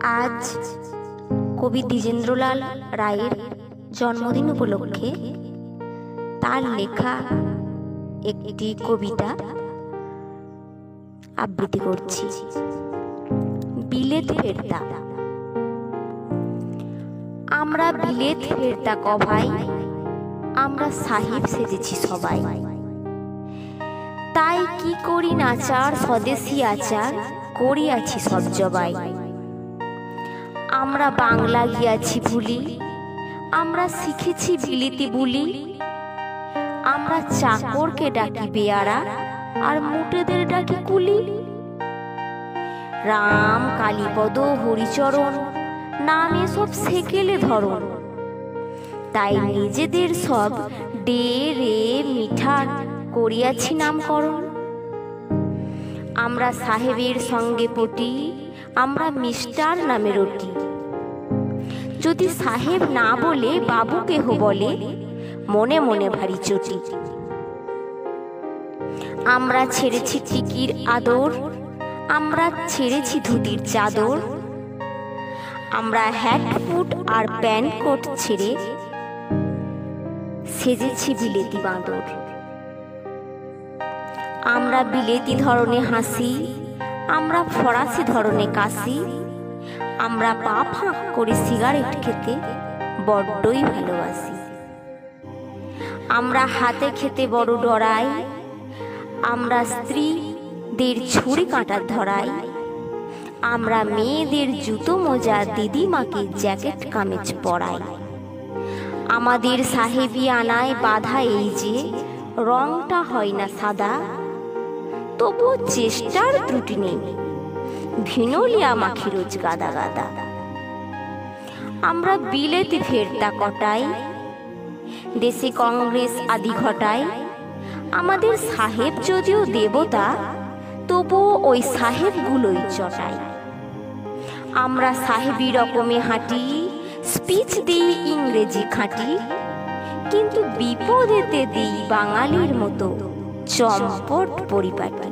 আজ কবি দ্বিজেন্দ্রলাল রায়ের জন্মদিন উপলক্ষে তার লেখা একটি কবিতা আবৃত্তি করছি। বিলেত ফেরতা। আমরা বিলেত ফেরতা কভাই, আমরা সাহিব সেজেছি সবাই। তাই কি করি নাচার স্বদেশি আচার, করিয়াছি সব জবাই। আমরা বাংলা গিয়াছি ভুলি, আমরা শিখেছি বিলিতি বুলি। আমরা চাকরকে ডাকি বেয়ারা, আর মুটেদের ডাকি কুলি। রাম কালীপদ হরিচরণ নামে সব সেকেলে ধরন। তাই নিজেদের সব ডে রে মিঠার করিয়াছি নামকরণ। আমরা সাহেবের সঙ্গে পটি, আমরা মিস্টার নামে রটি। যদি সাহেব না বলে বাবু কেহ বলে, মনে মনে ভারী চটি। আমরা ছেড়েছি টিকির আদর, আমরা ছেড়েছি ধুতির চাদর। আমরা হ্যাট ফুট আর প্যান্ট কোট ছেড়ে সেজেছি বিলেতি বাঁদর। আমরা বিলেতি ধরনে হাসি, আমরা ফরাসি ধরনে কাশি। আমরা পা ফাঁক করে সিগারেট খেতে বড্ডই ভালোবাসি। আমরা হাতে খেতে বড় ডরাই, আমরা স্ত্রীদের ছুরি কাঁটার ধরাই। আমরা মেয়েদের জুতো মোজা দিদিমাকে জ্যাকেট কামিজ পরাই। আমাদের সাহেবি আনায় বাধা এই যে রংটা হয় না সাদা, তবু চেষ্টার ত্রুটি নেই, ভিনোলিয়া মাখি রোজ গাদা গাদা। আমরা বিলেতি ফেরতা কটাই, দেশে কংগ্রেস আদি ঘটাই। আমাদের সাহেব যদিও দেবতা, তবুও ওই সাহেবগুলোই চটাই। আমরা সাহেবি রকমে হাঁটি, স্পিচ দিই ইংরেজি খাঁটি। কিন্তু বিপদেতে দিই বাঙালির মতো চম্পট পরিপাটি।